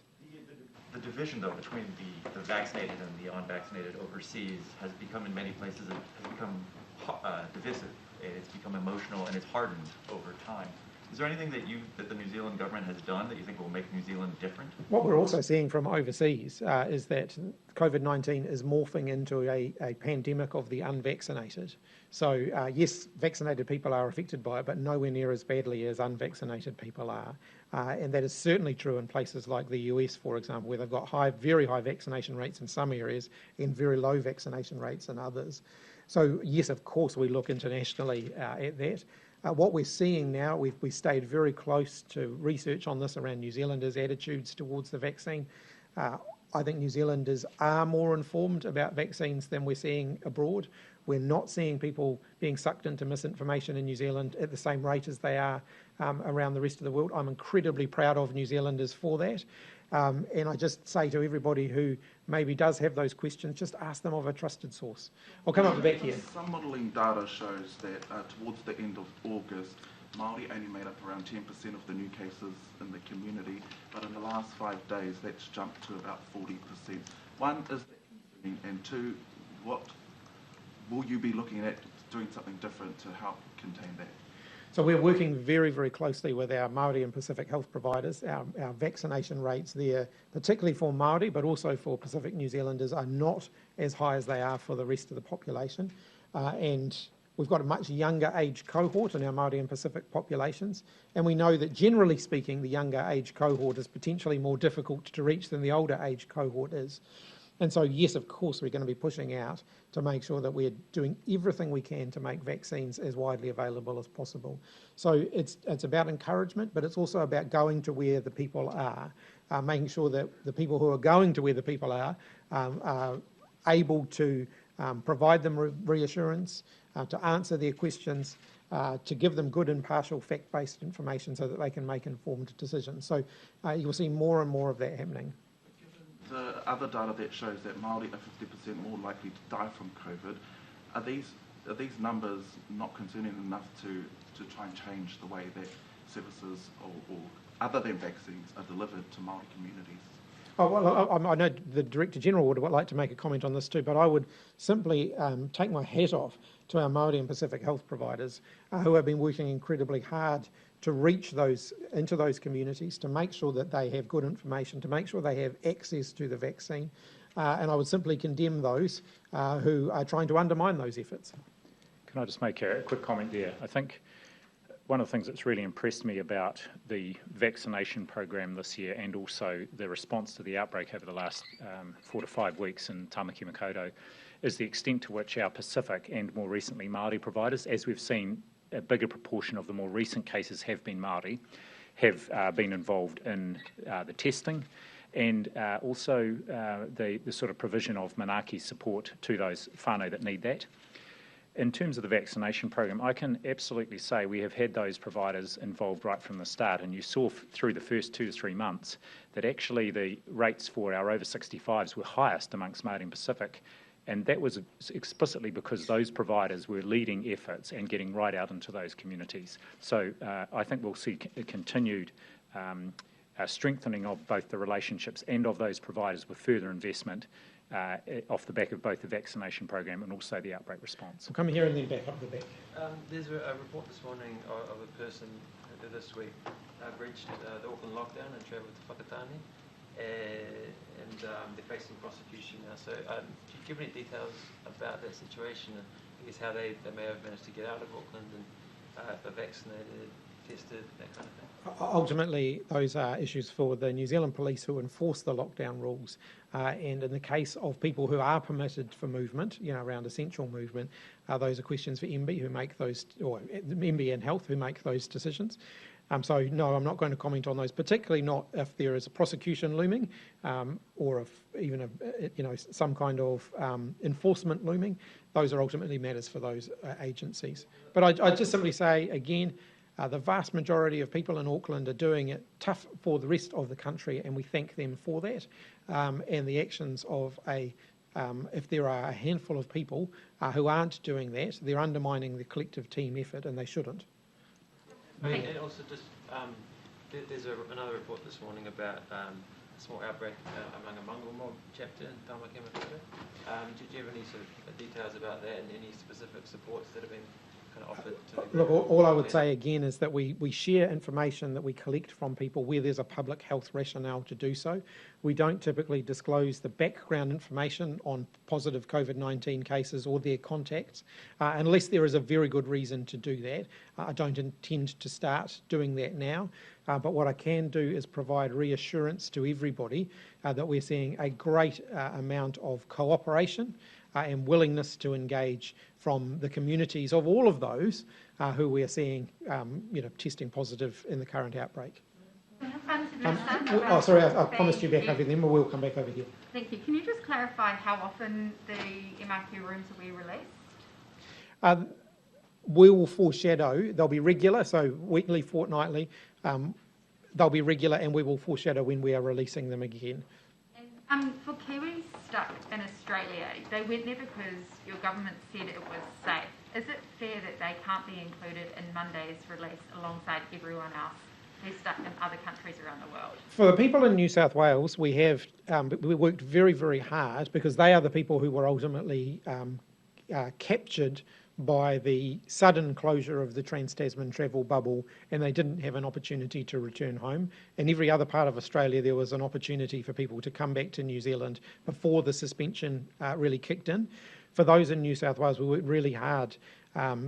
The division, though, between the vaccinated and the unvaccinated overseas has become, in many places, divisive. It's become emotional, and it's hardened over time. Is there anything that the New Zealand government has done that you think will make New Zealand different? What we're also seeing from overseas is that COVID-19 is morphing into a pandemic of the unvaccinated. So yes, vaccinated people are affected by it, but nowhere near as badly as unvaccinated people are. And that is certainly true in places like the US, for example, where they've got very high vaccination rates in some areas and very low vaccination rates in others. So yes, of course, we look internationally at that. What we're seeing now, we stayed very close to research on this around New Zealanders' attitudes towards the vaccine. I think New Zealanders are more informed about vaccines than we're seeing abroad. We're not seeing people being sucked into misinformation in New Zealand at the same rate as they are around the rest of the world. I'm incredibly proud of New Zealanders for that. And I just say to everybody who maybe does have those questions, just ask them of a trusted source. I'll come up the back here. Some modelling data shows that towards the end of August, Māori only made up around 10% of the new cases in the community, but in the last 5 days, that's jumped to about 40%. One, is that concerning? And two, what will you be looking at doing something different to help contain that? So we're working very, very closely with our Māori and Pacific health providers. Our vaccination rates there, particularly for Māori, but also for Pacific New Zealanders, are not as high as they are for the rest of the population. And we've got a much younger age cohort in our Māori and Pacific populations. And we know that generally speaking, the younger age cohort is potentially more difficult to reach than the older age cohort is. And so, yes, of course, we're going to be pushing out to make sure that we're doing everything we can to make vaccines as widely available as possible. So it's about encouragement, but it's also about going to where the people are, making sure that the people who are going to where the people are able to provide them reassurance, to answer their questions, to give them good, impartial, fact-based information so that they can make informed decisions. So you'll see more and more of that happening. The other data that shows that Māori are 50% more likely to die from COVID, are these numbers not concerning enough to try and change the way that services or other than vaccines are delivered to Māori communities? Oh, well, I know the Director General would like to make a comment on this too, but I would simply take my hat off to our Māori and Pacific health providers who have been working incredibly hard to reach into those communities, to make sure that they have good information, to make sure they have access to the vaccine. And I would simply condemn those who are trying to undermine those efforts. Can I just make a quick comment there? I think one of the things that's really impressed me about the vaccination program this year, and also the response to the outbreak over the last 4 to 5 weeks in Tamaki Makaurau, is the extent to which our Pacific and more recently Māori providers, as we've seen a bigger proportion of the more recent cases have been Māori, have been involved in the testing and also the sort of provision of manaaki support to those whānau that need that. In terms of the vaccination program, I can absolutely say we have had those providers involved right from the start, and you saw through the first 2 to 3 months that actually the rates for our over 65s were highest amongst Māori and Pacific, and that was explicitly because those providers were leading efforts and getting right out into those communities. So I think we'll see a continued strengthening of both the relationships and of those providers with further investment off the back of both the vaccination program and also the outbreak response. We'll come here and then back up the back. There's a report this morning of a person who this week breached the Auckland lockdown and travelled to Whakatane, and they're facing prosecution now. So do you give any details about that situation and I guess how they may have managed to get out of Auckland and if they're vaccinated, tested, that kind of thing? Ultimately, those are issues for the New Zealand police who enforce the lockdown rules. And in the case of people who are permitted for movement, around essential movement, those are questions for MB who make those, or MB and Health who make those decisions. So no, I'm not going to comment on those, particularly not if there is a prosecution looming, or if even some kind of enforcement looming. Those are ultimately matters for those agencies. But I just simply say again, the vast majority of people in Auckland are doing it tough for the rest of the country, and we thank them for that. And the actions of if there are a handful of people who aren't doing that, they're undermining the collective team effort, and they shouldn't. And also just, there's another report this morning about a small outbreak among a Mongol mob chapter in Tamaki Makaurau. Did you have any sort of details about that and any specific supports that have been kind of offered to? Look, all I would say again is that we share information that we collect from people where there's a public health rationale to do so. We don't typically disclose the background information on positive COVID-19 cases or their contacts unless there is a very good reason to do that. I don't intend to start doing that now, but what I can do is provide reassurance to everybody that we're seeing a great amount of cooperation and willingness to engage from the communities of all of those who we are seeing testing positive in the current outbreak. Sorry, I promised you back over there, but we'll come back over here. Thank you. Can you just clarify how often the MIQ rooms will be released? We will foreshadow, they'll be regular, so weekly, fortnightly, they'll be regular, and we will foreshadow when we are releasing them again. For Kiwis stuck in Australia, they went there because your government said it was safe. Is it fair that they can't be included in Monday's release alongside everyone else who's stuck in other countries around the world? For the people in New South Wales, we have we worked very, very hard because they are the people who were ultimately captured by the sudden closure of the Trans-Tasman travel bubble, and they didn't have an opportunity to return home. In every other part of Australia, there was an opportunity for people to come back to New Zealand before the suspension really kicked in. For those in New South Wales, we worked really hard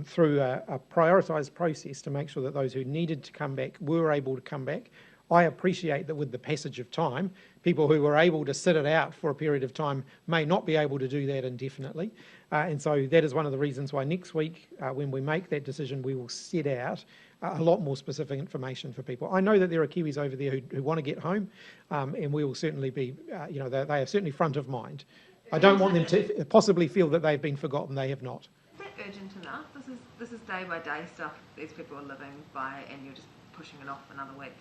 through a prioritised process to make sure that those who needed to come back were able to come back. I appreciate that with the passage of time, people who were able to sit it out for a period of time may not be able to do that indefinitely. And so that is one of the reasons why next week, when we make that decision, we will set out a lot more specific information for people. I know that there are Kiwis over there who want to get home, and we will certainly be, they are certainly front of mind. I don't want them to possibly feel that they've been forgotten. They have not. Is that urgent enough? This is day by day stuff these people are living by, and you're just pushing it off another week.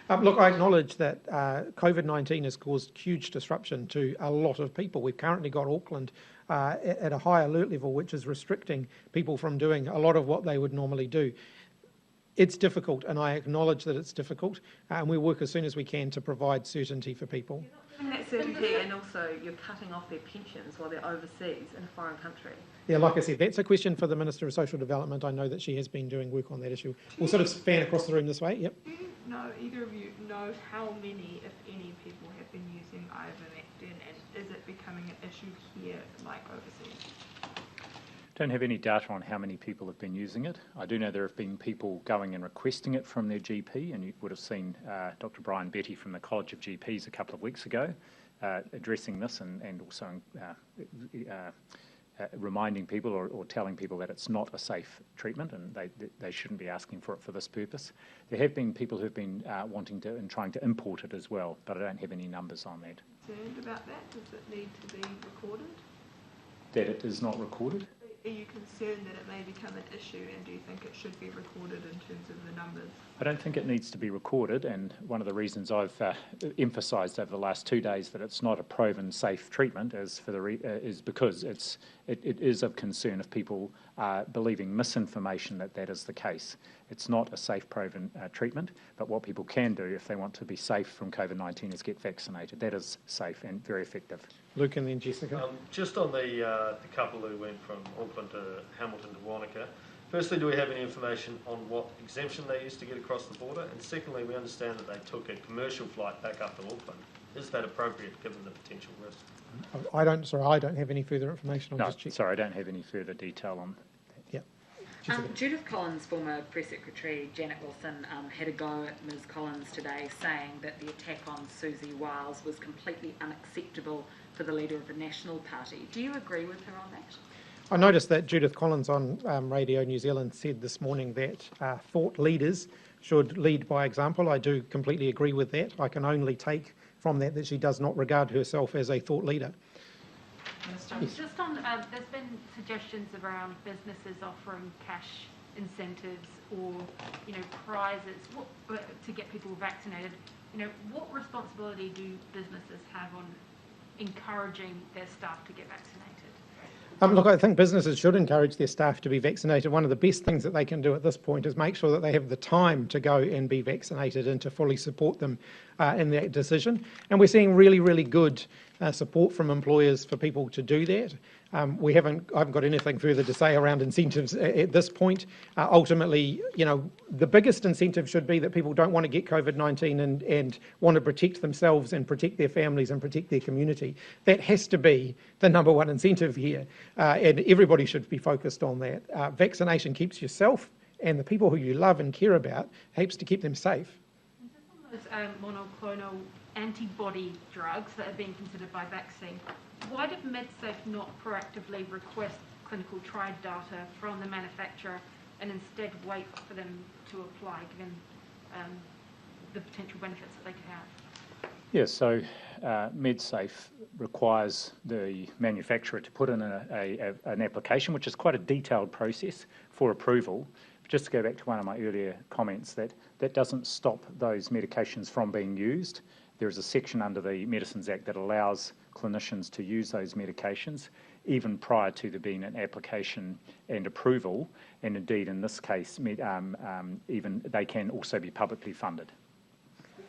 Look, I acknowledge that COVID-19 has caused huge disruption to a lot of people. We've currently got Auckland at a high alert level, which is restricting people from doing a lot of what they would normally do. It's difficult, and I acknowledge that it's difficult, and we work as soon as we can to provide certainty for people. You're not giving that certainty, and also you're cutting off their pensions while they're overseas in a foreign country. Yeah, like I said, that's a question for the Minister of Social Development. I know that she has been doing work on that issue. We'll sort of span across the room this way. Yep. Do you know, either of you know how many, if any, people have been using ivermectin, and is it becoming an issue here like overseas? Don't have any data on how many people have been using it. I do know there have been people going and requesting it from their GP, and you would have seen Dr. Brian Betty from the College of GPs a couple of weeks ago addressing this and also reminding people or telling people that it's not a safe treatment and they shouldn't be asking for it for this purpose. There have been people who've been wanting to and trying to import it as well, but I don't have any numbers on that. Concerned about that? Does it need to be recorded? That it is not recorded? Are you concerned that it may become an issue, and do you think it should be recorded in terms of the numbers? I don't think it needs to be recorded, and one of the reasons I've emphasised over the last 2 days that it's not a proven safe treatment is because it is of concern if people are believing misinformation that is the case. It's not a safe proven treatment, but what people can do if they want to be safe from COVID-19 is get vaccinated. That is safe and very effective. Luke and then Jessica. Just on the couple who went from Auckland to Hamilton to Wanaka, firstly, do we have any information on what exemption they used to get across the border? And secondly, we understand that they took a commercial flight back up to Auckland. Is that appropriate given the potential risk? I don't have any further information. No, sorry, I don't have any further detail on that. Yeah. Judith Collins, former Press Secretary Janet Wilson, had a go at Ms Collins today, saying that the attack on Susie Wiles was completely unacceptable for the leader of the National Party. Do you agree with her on that? I noticed that Judith Collins on Radio New Zealand said this morning that thought leaders should lead by example. I do completely agree with that. I can only take from that she does not regard herself as a thought leader. Yes. Just on, there's been suggestions around businesses offering cash incentives or, prizes to get people vaccinated. What responsibility do businesses have on encouraging their staff to get vaccinated? Look, I think businesses should encourage their staff to be vaccinated. One of the best things that they can do at this point is make sure that they have the time to go and be vaccinated and to fully support them in that decision. And we're seeing really, really good support from employers for people to do that. I haven't got anything further to say around incentives at this point. Ultimately, the biggest incentive should be that people don't want to get COVID-19 and want to protect themselves and protect their families and protect their community. That has to be the number one incentive here, and everybody should be focused on that. Vaccination keeps yourself and the people who you love and care about, helps to keep them safe. Those monoclonal antibody drugs that are being considered by vaccine, why did MedSafe not proactively request clinical trial data from the manufacturer and instead wait for them to apply, given the potential benefits that they could have? Yes, so MedSafe requires the manufacturer to put in an application, which is quite a detailed process for approval. Just to go back to one of my earlier comments, that doesn't stop those medications from being used. There is a section under the Medicines Act that allows clinicians to use those medications even prior to there being an application and approval, and indeed in this case even they can also be publicly funded.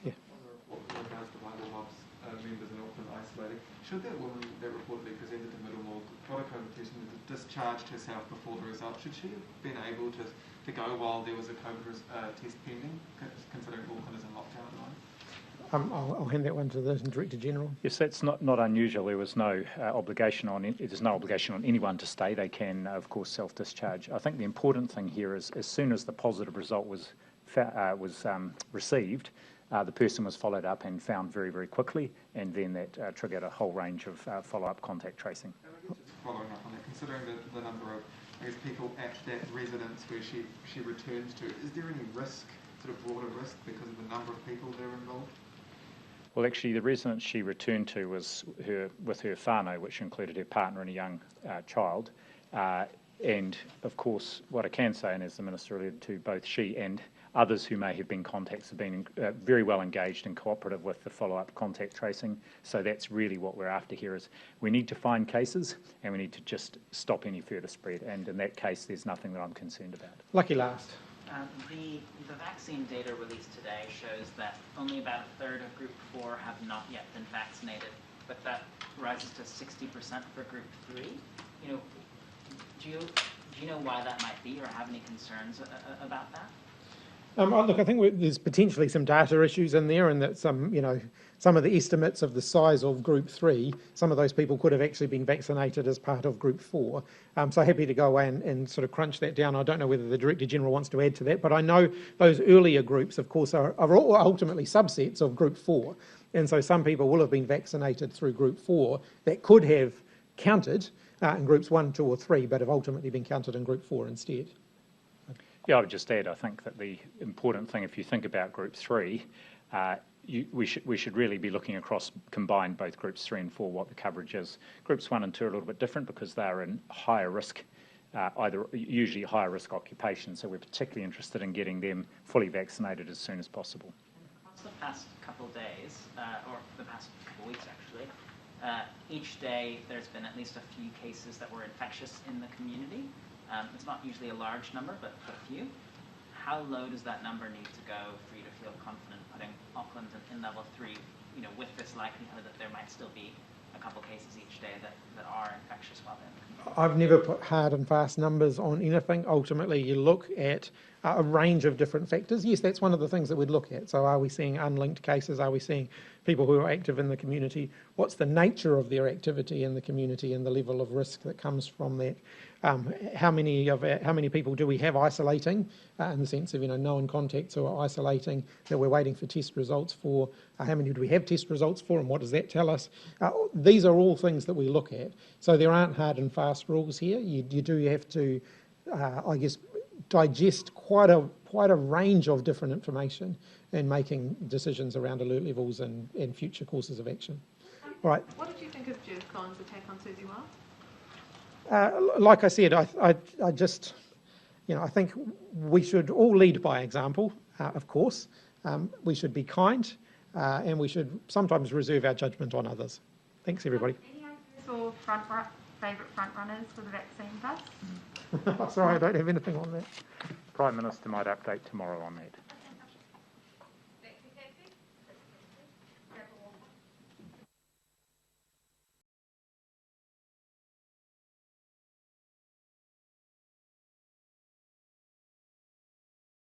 Yeah. On the report with regards to Michael Hobbs members in Auckland isolating, should that woman that reportedly presented to Middlemore, got a COVID test and discharged herself before the result, should she have been able to go while there was a COVID test pending, considering Auckland is in lockdown at the moment? I'll hand that one to the Director General. Yes, that's not unusual. There was no obligation on there's no obligation on anyone to stay. They can, of course, self-discharge. I think the important thing here is as soon as the positive result was received, the person was followed up and found very, very quickly, and then that triggered a whole range of follow-up contact tracing. Just following up on that, considering the number of people at that residence where she returns to, is there any risk, sort of broader risk, because of the number of people that are involved? Well, actually, the residence she returned to was with her whānau, which included her partner and a young child. And, of course, what I can say, and as the Minister alluded to, both she and others who may have been contacts have been very well engaged and cooperative with the follow-up contact tracing. So that's really what we're after here is we need to find cases and we need to just stop any further spread. And in that case, there's nothing that I'm concerned about. Lucky last. The vaccine data released today shows that only about a third of Group 4 have not yet been vaccinated, but that rises to 60% for Group 3. Do you know why that might be, or have any concerns about that? Look, I think there's potentially some data issues in there, and that some of the estimates of the size of Group 3, some of those people could have actually been vaccinated as part of Group 4. So happy to go away and sort of crunch that down. I don't know whether the Director General wants to add to that, but I know those earlier groups, of course, are all ultimately subsets of Group 4. And so some people will have been vaccinated through Group 4 that could have counted in Groups 1, 2 or 3, but have ultimately been counted in Group 4 instead. Yeah, I would just add, I think that the important thing, if you think about Group 3, we should really be looking across combined both Groups 3 and 4, what the coverage is. Groups 1 and 2 are a little bit different because they are in higher risk, usually higher risk occupations, so we're particularly interested in getting them fully vaccinated as soon as possible. Across the past couple of days, or the past couple of weeks actually, each day there's been at least a few cases that were infectious in the community. It's not usually a large number, but a few. How low does that number need to go for you to feel confident putting Auckland in level 3, with this likelihood that there might still be a couple cases each day that are infectious while they're in the community? I've never put hard and fast numbers on anything. Ultimately, you look at a range of different factors. Yes, that's one of the things that we'd look at. So are we seeing unlinked cases? Are we seeing people who are active in the community? What's the nature of their activity in the community and the level of risk that comes from that? How many people do we have isolating in the sense of known contacts who are isolating that we're waiting for test results for? How many do we have test results for, and what does that tell us? These are all things that we look at. So there aren't hard and fast rules here. You do have to, I guess, digest quite a range of different information in making decisions around alert levels and future courses of action. All right. What did you think of Jeff Collins' attack on Susie Wild? Like I said, I just, I think we should all lead by example, of course. We should be kind, and we should sometimes reserve our judgment on others. Thanks, everybody. Any ideas or favourite front runners for the vaccine bus? Sorry, I don't have anything on that. Prime Minister might update tomorrow on that.